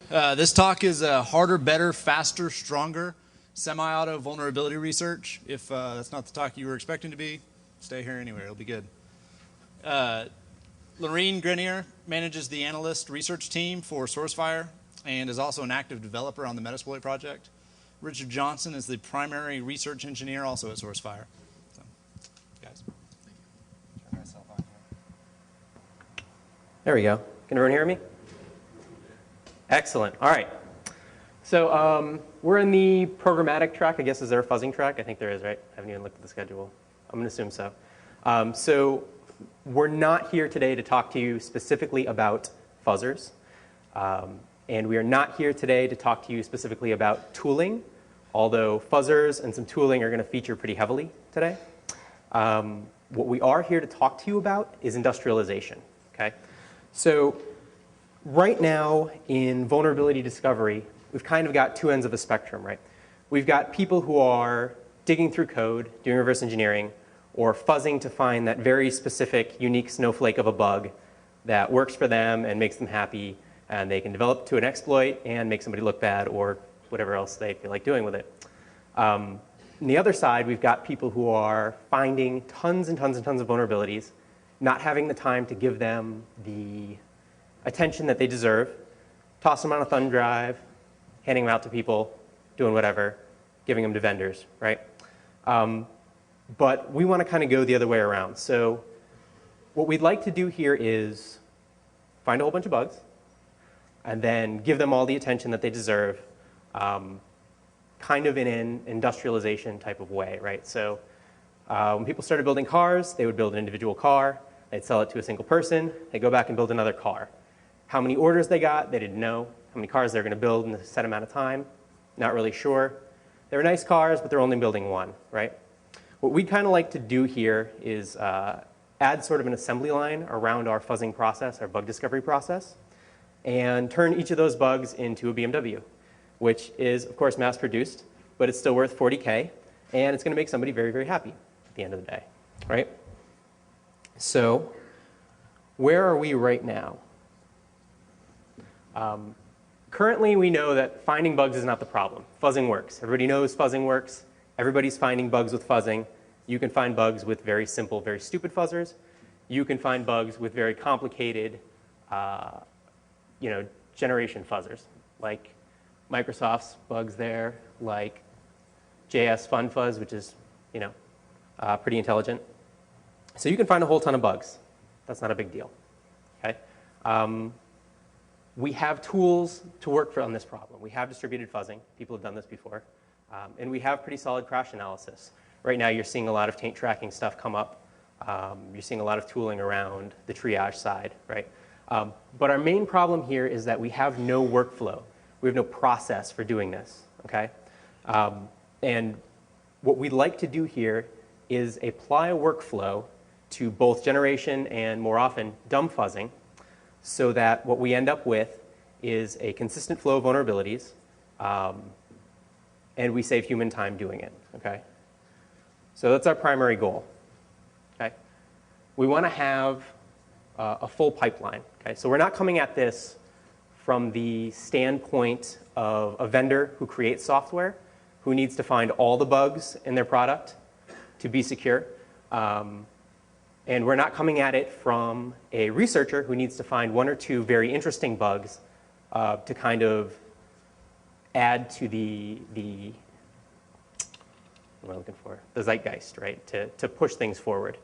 This talk is harder, better, faster, stronger, semi-auto vulnerability research. If that's not the talk you were expecting to be, stay here anyway. It'll be good. Lurene Grenier manages the analyst research team for SourceFire and is also an active developer on the Metasploit project. Richard Johnson is the primary research engineer also at SourceFire. So, guys. Turn myself on here. There we go. Can everyone hear me? Excellent. All right. So we're in the programmatic track. I guess, is there a fuzzing track? I think there is, right? I haven't even looked at the schedule. I'm going to assume so. So we're not here today to talk to you specifically about fuzzers. And we are not here today to talk to you specifically about tooling, although fuzzers and some tooling are going to feature pretty heavily today. What we are here to talk to you about is industrialization. Okay? So right now in vulnerability discovery, we've kind of got two ends of the spectrum, right? We've got people who are digging through code, doing reverse engineering, or fuzzing to find that very specific, unique snowflake of a bug that works for them and makes them happy, and they can develop to an exploit and make somebody look bad or whatever else they feel like doing with it. On the other side, we've got people who are finding tons and tons and tons of vulnerabilities, not having the time to give them the attention that they deserve, toss them on a thumb drive, handing them out to people, doing whatever, giving them to vendors, right? But we want to kind of go the other way around. So what we'd like to do here is find a whole bunch of bugs and then give them all the attention that they deserve, kind of in an industrialization type of way, right? So when people started building cars, they would build an individual car, they'd sell it to a single person, they'd go back and build another car. How many orders they got, they didn't know. How many cars they were going to build in a set amount of time, not really sure. They were nice cars, but they're only building one, right? What we'd kind of like to do here is add sort of an assembly line around our fuzzing process, our bug discovery process, and turn each of those bugs into a BMW, which is, of course, mass-produced, but it's still worth 40K, and it's going to make somebody very, very happy at the end of the day, right? So where are we right now? Currently, we know that finding bugs is not the problem. Fuzzing works. Everybody knows fuzzing works. Everybody's finding bugs with fuzzing. You can find bugs with very simple, very stupid fuzzers. You can find bugs with very complicated, generation fuzzers, like Microsoft's bugs there, like JS Fun Fuzz, which is, pretty intelligent. So you can find a whole ton of bugs. That's not a big deal. Okay. We have tools to work on this problem. We have distributed fuzzing. People have done this before. And we have pretty solid crash analysis. Right now, you're seeing a lot of taint tracking stuff come up. You're seeing a lot of tooling around the triage side, right? But our main problem here is that we have no workflow. We have no process for doing this, okay? And what we'd like to do here is apply a workflow to both generation and, more often, dumb fuzzing, so that what we end up with is a consistent flow of vulnerabilities, and we save human time doing it, okay? So that's our primary goal, okay? We want to have a full pipeline, okay? So we're not coming at this from the standpoint of a vendor who creates software, who needs to find all the bugs in their product to be secure. And we're not coming at it from a researcher who needs to find one or two very interesting bugs to kind of add to the what am I looking for? The zeitgeist, right? To push things forward.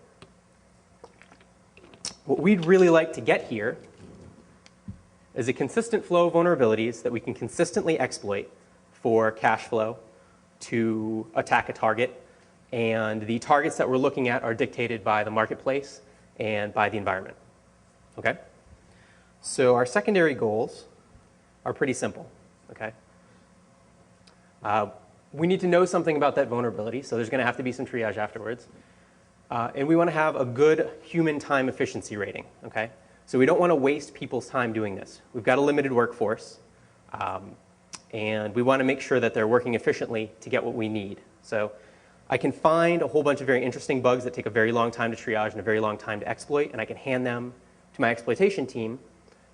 What we'd really like to get here is a consistent flow of vulnerabilities that we can consistently exploit for cash flow to attack a target. And the targets that we're looking at are dictated by the marketplace and by the environment. Okay? So our secondary goals are pretty simple. Okay? We need to know something about that vulnerability, so there's going to have to be some triage afterwards. And we want to have a good human time efficiency rating. Okay? So we don't want to waste people's time doing this. We've got a limited workforce, and we want to make sure that they're working efficiently to get what we need. So I can find a whole bunch of very interesting bugs that take a very long time to triage and a very long time to exploit, and I can hand them to my exploitation team,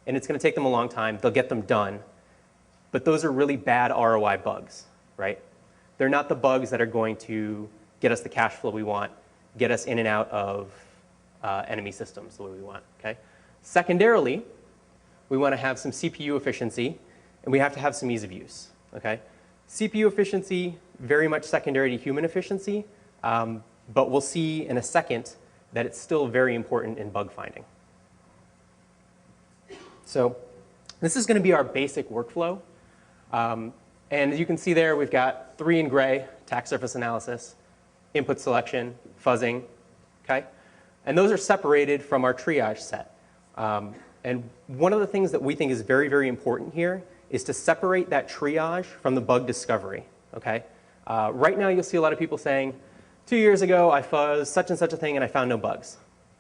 and it's going to take them a long time. They'll get them done, but those are really bad ROI bugs, right? They're not the bugs that are going to get us the cash flow we want, get us in and out of enemy systems the way we want, okay? Secondarily, we want to have some CPU efficiency, and we have to have some ease of use, okay? CPU efficiency, very much secondary to human efficiency, but we'll see in a second that it's still very important in bug finding. So this is going to be our basic workflow. And as you can see there, we've got 3 in gray, attack surface analysis, input selection, fuzzing, okay? And those are separated from our triage set. And one of the things that we think is very, very important here is to separate that triage from the bug discovery, okay? Right now, you'll see a lot of people saying, 2 years ago, I fuzzed such and such a thing, and I found no bugs.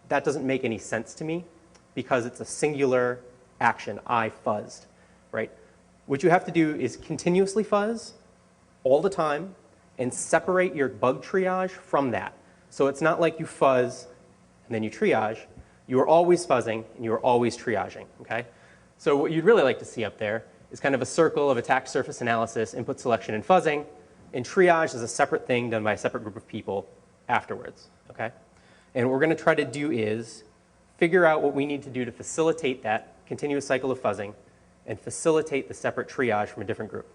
That doesn't make any sense to me because it's a singular action, I fuzzed, right? What you have to do is continuously fuzz all the time and separate your bug triage from that. So it's not like you fuzz and then you triage. You are always fuzzing and you are always triaging, okay? So what you'd really like to see up there is kind of a circle of attack surface analysis, input selection, and fuzzing. And triage is a separate thing done by a separate group of people afterwards, okay? And what we're going to try to do is figure out what we need to do to facilitate that continuous cycle of fuzzing and facilitate the separate triage from a different group.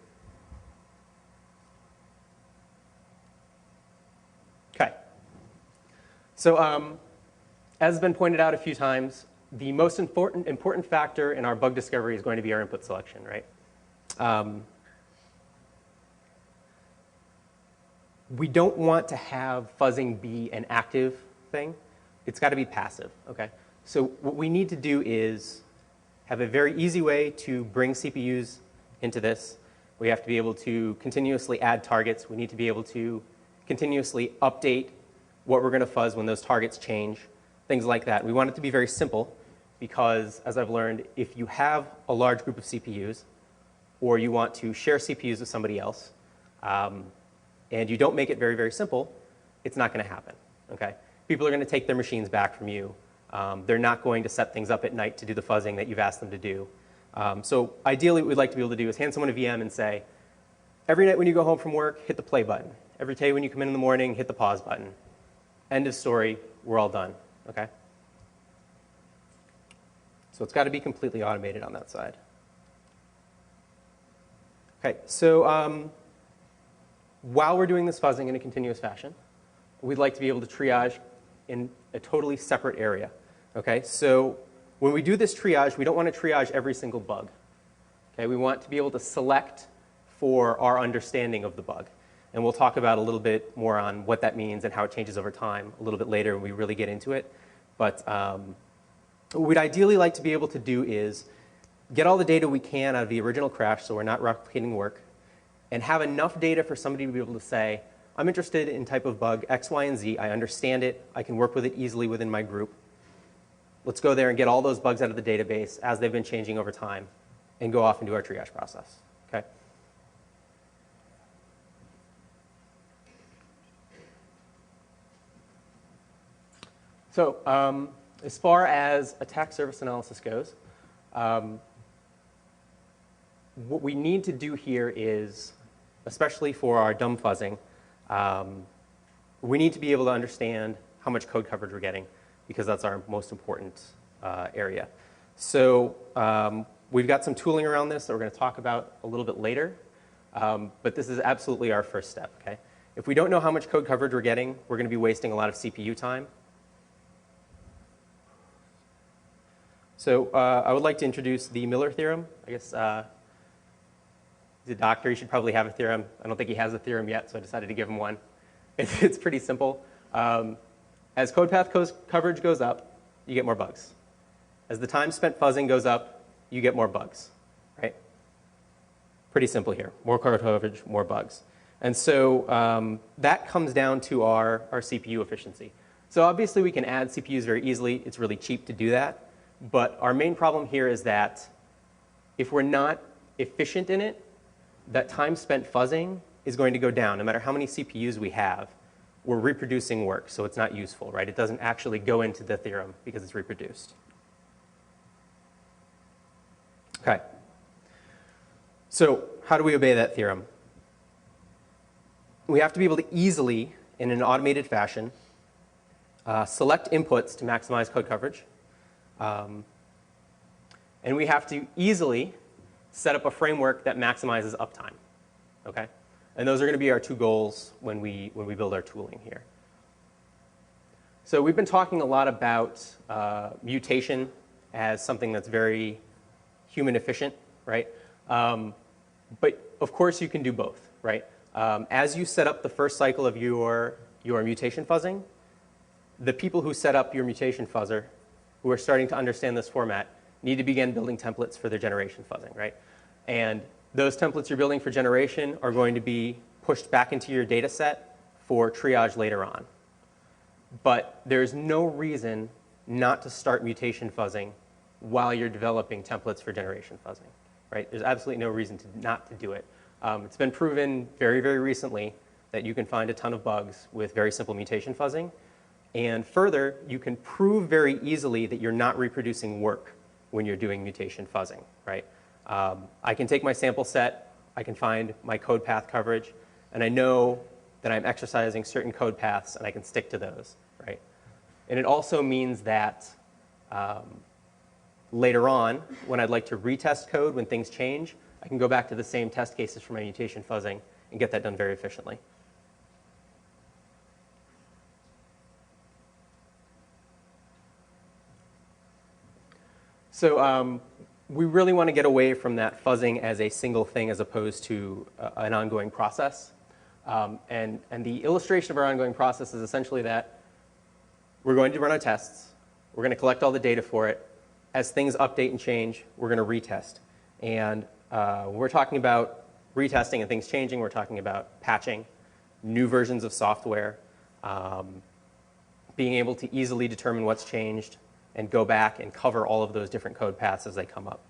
Okay. So as has been pointed out a few times, the most important factor in our bug discovery is going to be our input selection, right? We don't want to have fuzzing be an active thing. It's got to be passive, okay? So what we need to do is have a very easy way to bring CPUs into this. We have to be able to continuously add targets. We need to be able to continuously update what we're going to fuzz when those targets change, things like that. We want it to be very simple because, as I've learned, if you have a large group of CPUs or you want to share CPUs with somebody else and you don't make it very, very simple, it's not going to happen, okay? People are going to take their machines back from you. They're not going to set things up at night to do the fuzzing that you've asked them to do. So ideally, what we'd like to be able to do is hand someone a VM and say, every night when you go home from work, hit the play button. Every day when you come in the morning, hit the pause button. End of story. We're all done, okay? So it's got to be completely automated on that side. Okay, so while we're doing this fuzzing in a continuous fashion, we'd like to be able to triage in a totally separate area. Okay, so when we do this triage, we don't want to triage every single bug. Okay, we want to be able to select for our understanding of the bug. And we'll talk about a little bit more on what that means and how it changes over time a little bit later when we really get into it. But what we'd ideally like to be able to do is get all the data we can out of the original crash so we're not replicating work, and have enough data for somebody to be able to say, I'm interested in type of bug X, Y, and Z. I understand it. I can work with it easily within my group. Let's go there and get all those bugs out of the database as they've been changing over time and go off and do our triage process. Okay? So as far as attack surface analysis goes, what we need to do here is, especially for our dumb fuzzing, we need to be able to understand how much code coverage we're getting because that's our most important area. So we've got some tooling around this that we're going to talk about a little bit later, but this is absolutely our first step. Okay? If we don't know how much code coverage we're getting, we're going to be wasting a lot of CPU time. So I would like to introduce the Miller theorem. I guess he's a doctor. He should probably have a theorem. I don't think he has a theorem yet, so I decided to give him one. It's pretty simple. As code path coverage goes up, you get more bugs. As the time spent fuzzing goes up, you get more bugs, right? Pretty simple here. More code coverage, more bugs. And so that comes down to our CPU efficiency. So obviously, we can add CPUs very easily. It's really cheap to do that. But our main problem here is that if we're not efficient in it, that time spent fuzzing is going to go down. No matter how many CPUs we have, we're reproducing work, so it's not useful, right? It doesn't actually go into the theorem because it's reproduced. Okay. So how do we obey that theorem? We have to be able to easily, in an automated fashion, select inputs to maximize code coverage. And we have to easily set up a framework that maximizes uptime. Okay? And those are going to be our two goals when we build our tooling here. So we've been talking a lot about mutation as something that's very human efficient, right? But of course you can do both, right? As you set up the first cycle of your mutation fuzzing, the people who set up your mutation fuzzer, who are starting to understand this format, need to begin building templates for their generation fuzzing, right? And those templates you're building for generation are going to be pushed back into your data set for triage later on. But there's no reason not to start mutation fuzzing while you're developing templates for generation fuzzing, right? There's absolutely no reason not to do it. It's been proven very, very recently that you can find a ton of bugs with very simple mutation fuzzing. And further, you can prove very easily that you're not reproducing work when you're doing mutation fuzzing, right? I can take my sample set, I can find my code path coverage, and I know that I'm exercising certain code paths, and I can stick to those, right? And it also means that later on, when I'd like to retest code when things change, I can go back to the same test cases for my mutation fuzzing and get that done very efficiently. So we really want to get away from that fuzzing as a single thing as opposed to an ongoing process. And the illustration of our ongoing process is essentially that we're going to run our tests. We're going to collect all the data for it. As things update and change, we're going to retest. And when we're talking about retesting and things changing, we're talking about patching, new versions of software, being able to easily determine what's changed, and go back and cover all of those different code paths as they come up.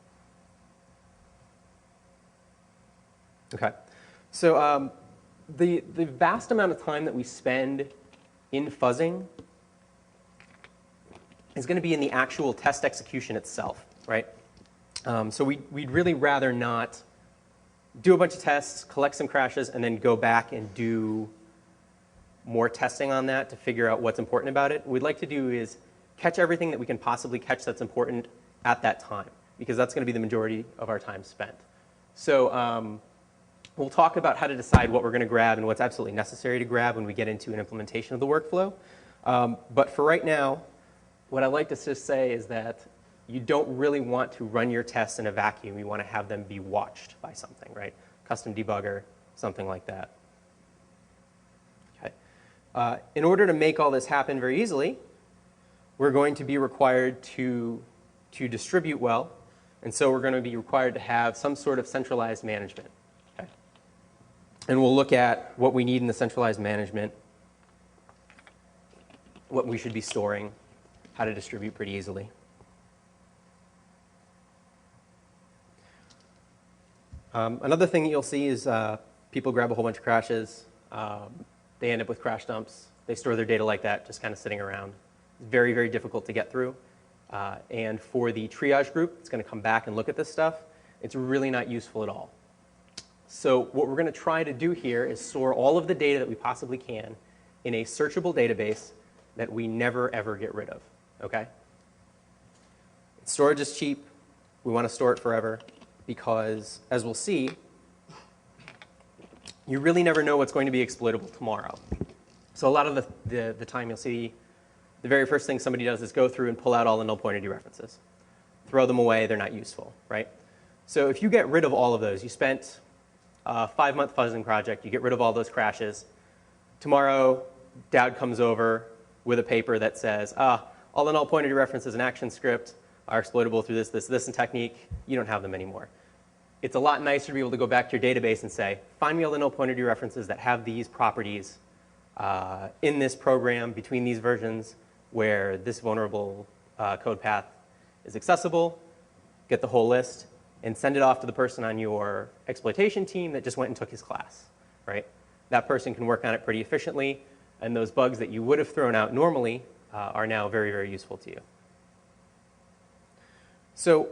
Okay, so the vast amount of time that we spend in fuzzing is going to be in the actual test execution itself, right? So we'd really rather not do a bunch of tests, collect some crashes, and then go back and do more testing on that to figure out what's important about it. What we'd like to do is catch everything that we can possibly catch that's important at that time, because that's going to be the majority of our time spent. So we'll talk about how to decide what we're going to grab and what's absolutely necessary to grab when we get into an implementation of the workflow. But for right now, what I'd like to just say is that you don't really want to run your tests in a vacuum. You want to have them be watched by something, right? Custom debugger, something like that. Okay. In order to make all this happen very easily, we're going to be required to distribute well, and so we're going to be required to have some sort of centralized management. Okay? And we'll look at what we need in the centralized management, what we should be storing, how to distribute pretty easily. Another thing you'll see is people grab a whole bunch of crashes. They end up with crash dumps. They store their data like that, just kind of sitting around. Very, very difficult to get through. And for the triage group that's going to come back and look at this stuff, it's really not useful at all. So what we're going to try to do here is store all of the data that we possibly can in a searchable database that we never, ever get rid of. Okay? Storage is cheap. We want to store it forever because, as we'll see, you really never know what's going to be exploitable tomorrow. So a lot of the time you'll see the very first thing somebody does is go through and pull out all the null pointer dereferences. Throw them away, they're not useful, right? So if you get rid of all of those, you spent a 5-month fuzzing project, you get rid of all those crashes. Tomorrow, Dowd comes over with a paper that says, all the null pointer dereferences and action script are exploitable through this, this, this, and technique. You don't have them anymore. It's a lot nicer to be able to go back to your database and say, find me all the null pointer dereferences that have these properties in this program between these versions where this vulnerable code path is accessible, get the whole list, and send it off to the person on your exploitation team that just went and took his class, right? That person can work on it pretty efficiently, and those bugs that you would have thrown out normally are now very, very useful to you. So